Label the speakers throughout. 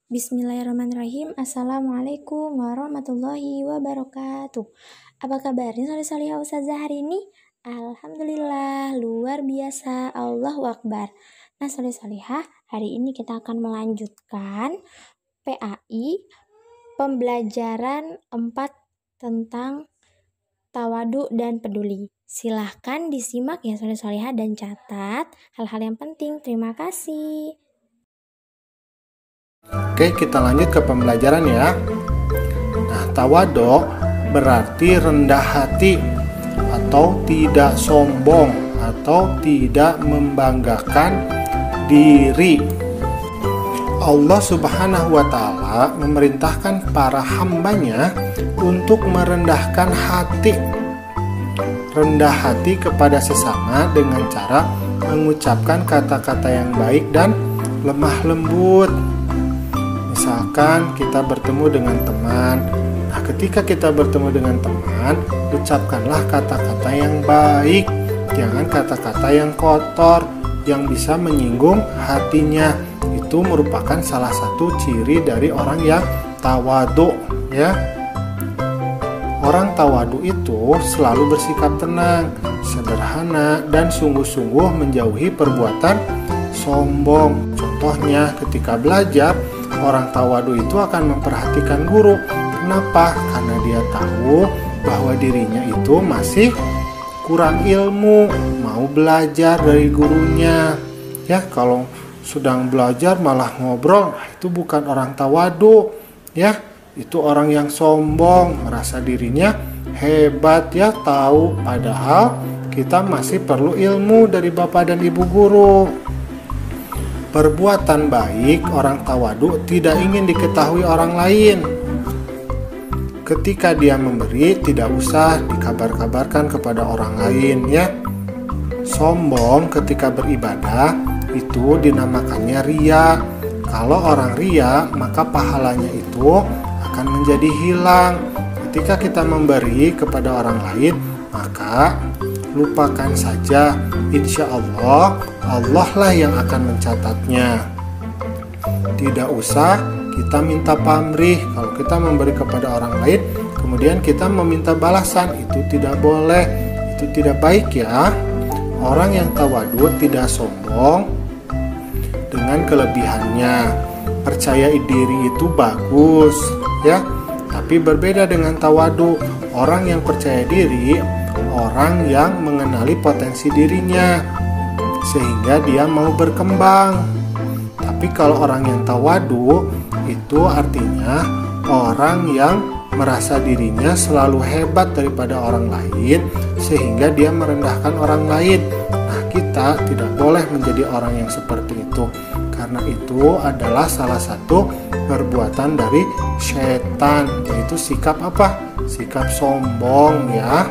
Speaker 1: Bismillahirrahmanirrahim. Assalamualaikum warahmatullahi wabarakatuh. Apa kabarnya salih-salihah Ustazah hari ini? Alhamdulillah, luar biasa, Allahu Akbar. Nah salih-salihah, hari ini kita akan melanjutkan PAI pembelajaran 4 tentang tawadu dan peduli. Silahkan disimak ya salih-salihah dan catat hal-hal yang penting. Terima kasih.
Speaker 2: Oke, kita lanjut ke pembelajaran ya. Nah, tawadhu berarti rendah hati atau tidak sombong atau tidak membanggakan diri. Allah Subhanahu wa Ta'ala memerintahkan para hambanya untuk merendahkan hati. Rendah hati kepada sesama dengan cara mengucapkan kata-kata yang baik dan lemah lembut. Misalkan kita bertemu dengan teman. Nah, ketika kita bertemu dengan teman, ucapkanlah kata-kata yang baik, jangan kata-kata yang kotor yang bisa menyinggung hatinya. Itu merupakan salah satu ciri dari orang yang tawadhu, ya. Orang tawadhu itu selalu bersikap tenang, sederhana, dan sungguh-sungguh menjauhi perbuatan sombong. Contohnya ketika belajar, orang tawadhu itu akan memperhatikan guru. Kenapa? Karena dia tahu bahwa dirinya itu masih kurang ilmu, mau belajar dari gurunya. Ya, kalau sedang belajar malah ngobrol, itu bukan orang tawadhu, ya. Itu orang yang sombong, merasa dirinya hebat, ya, tahu, padahal kita masih perlu ilmu dari bapak dan ibu guru. Perbuatan baik orang tawadhu tidak ingin diketahui orang lain. Ketika dia memberi, tidak usah dikabar-kabarkan kepada orang lain, ya. Sombong ketika beribadah itu dinamakannya riya. Kalau orang riya, maka pahalanya itu akan menjadi hilang. Ketika kita memberi kepada orang lain, maka lupakan saja, insya Allah, Allah lah yang akan mencatatnya. Tidak usah kita minta pamrih. Kalau kita memberi kepada orang lain, kemudian kita meminta balasan, itu tidak boleh, itu tidak baik, ya. Orang yang tawadhu tidak sombong dengan kelebihannya. Percaya diri itu bagus, ya. Tapi berbeda dengan tawadhu. Orang yang percaya diri, orang yang mengenali potensi dirinya sehingga dia mau berkembang. Tapi kalau orang yang tawadhu itu artinya orang yang merasa dirinya selalu hebat daripada orang lain sehingga dia merendahkan orang lain. Nah, kita tidak boleh menjadi orang yang seperti itu, karena itu adalah salah satu perbuatan dari setan, yaitu sikap apa? Sikap sombong, ya.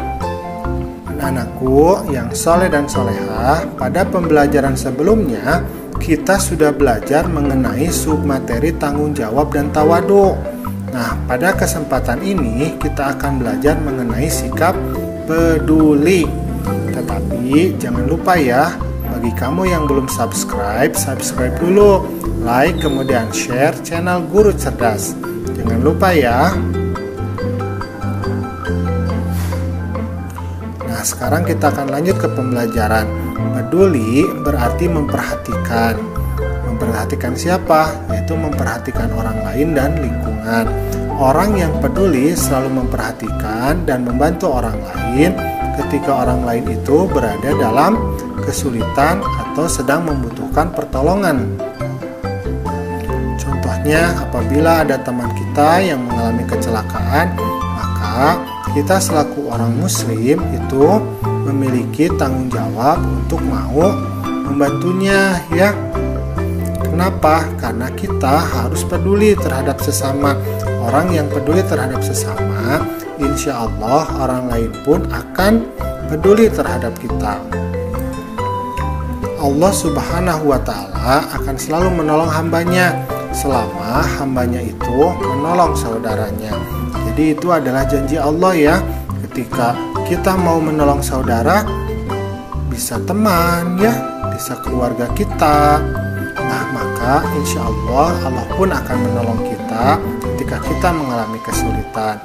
Speaker 2: Anakku yang soleh dan solehah, pada pembelajaran sebelumnya kita sudah belajar mengenai submateri tanggung jawab dan tawadhu. Nah, pada kesempatan ini kita akan belajar mengenai sikap peduli. Tetapi jangan lupa ya, bagi kamu yang belum subscribe, subscribe dulu, like, kemudian share channel Guru Cerdas. Jangan lupa ya. Nah, sekarang kita akan lanjut ke pembelajaran. Peduli berarti memperhatikan. Memperhatikan siapa? Yaitu memperhatikan orang lain dan lingkungan. Orang yang peduli selalu memperhatikan dan membantu orang lain ketika orang lain itu berada dalam kesulitan atau sedang membutuhkan pertolongan. Contohnya, apabila ada teman kita yang mengalami kecelakaan, maka kita selaku orang muslim itu memiliki tanggung jawab untuk mau membantunya, ya. Kenapa? Karena kita harus peduli terhadap sesama. Orang yang peduli terhadap sesama, insya Allah orang lain pun akan peduli terhadap kita. Allah Subhanahu wa Ta'ala akan selalu menolong hambanya selama hambanya itu menolong saudaranya. Jadi itu adalah janji Allah, ya. Ketika kita mau menolong saudara, bisa teman, ya, bisa keluarga kita. Nah, maka insya Allah Allah pun akan menolong kita ketika kita mengalami kesulitan.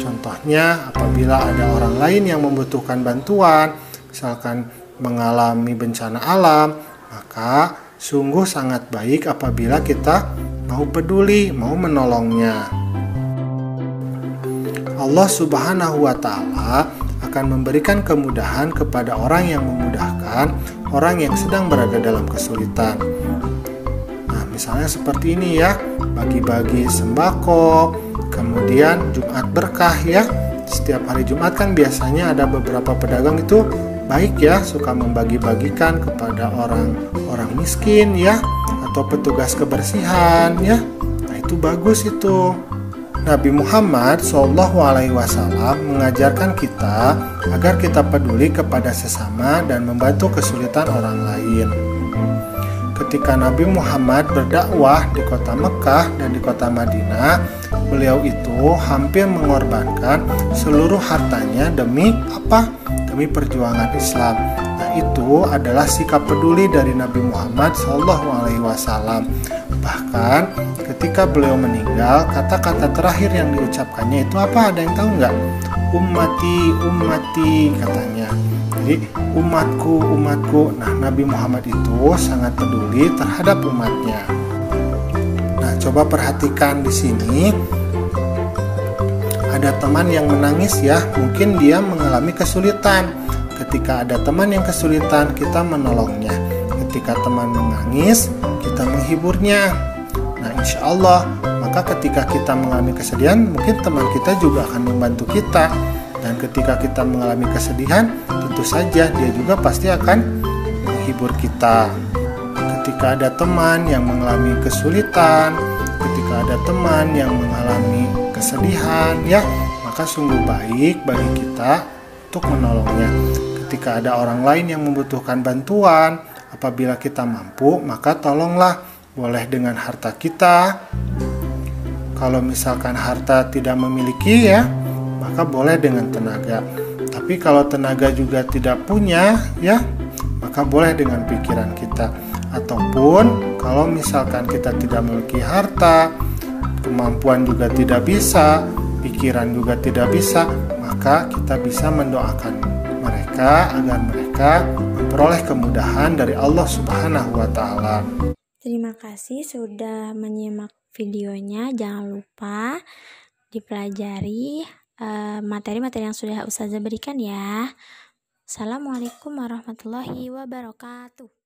Speaker 2: Contohnya apabila ada orang lain yang membutuhkan bantuan, misalkan mengalami bencana alam, maka sungguh sangat baik apabila kita mau peduli, mau menolongnya. Allah Subhanahu wa Ta'ala akan memberikan kemudahan kepada orang yang memudahkan orang yang sedang berada dalam kesulitan. Nah, misalnya seperti ini ya, bagi-bagi sembako, kemudian Jumat berkah ya. Setiap hari Jumat kan biasanya ada beberapa pedagang itu baik ya, suka membagi-bagikan kepada orang miskin ya, atau petugas kebersihan ya. Nah, itu bagus itu. Nabi Muhammad SAW mengajarkan kita agar kita peduli kepada sesama dan membantu kesulitan orang lain. Ketika Nabi Muhammad berdakwah di kota Mekah dan di kota Madinah, beliau itu hampir mengorbankan seluruh hartanya demi apa? Demi perjuangan Islam. Nah, itu adalah sikap peduli dari Nabi Muhammad SAW. Bahkan ketika beliau meninggal, kata-kata terakhir yang diucapkannya itu apa? Ada yang tahu nggak? Ummati, ummati katanya. Jadi umatku, umatku. Nah, Nabi Muhammad itu sangat peduli terhadap umatnya. Nah, coba perhatikan di sini. Ada teman yang menangis ya, mungkin dia mengalami kesulitan. Ketika ada teman yang kesulitan, kita menolongnya. Ketika teman menangis, kita menghiburnya. Nah, insya Allah, maka ketika kita mengalami kesedihan, mungkin teman kita juga akan membantu kita. Dan ketika kita mengalami kesedihan, tentu saja dia juga pasti akan menghibur kita. Ketika ada teman yang mengalami kesulitan, ketika ada teman yang mengalami kesedihan, ya, maka sungguh baik bagi kita untuk menolongnya. Ketika ada orang lain yang membutuhkan bantuan, apabila kita mampu, maka tolonglah, boleh dengan harta kita. Kalau misalkan harta tidak memiliki ya, maka boleh dengan tenaga. Tapi kalau tenaga juga tidak punya ya, maka boleh dengan pikiran kita. Ataupun kalau misalkan kita tidak memiliki harta, kemampuan juga tidak bisa, pikiran juga tidak bisa, maka kita bisa mendoakan mereka agar mereka memperoleh kemudahan dari Allah Subhanahu wa Ta'ala.
Speaker 1: Terima kasih sudah menyimak videonya. Jangan lupa dipelajari materi-materi yang sudah Ustazah berikan ya. Assalamualaikum warahmatullahi wabarakatuh.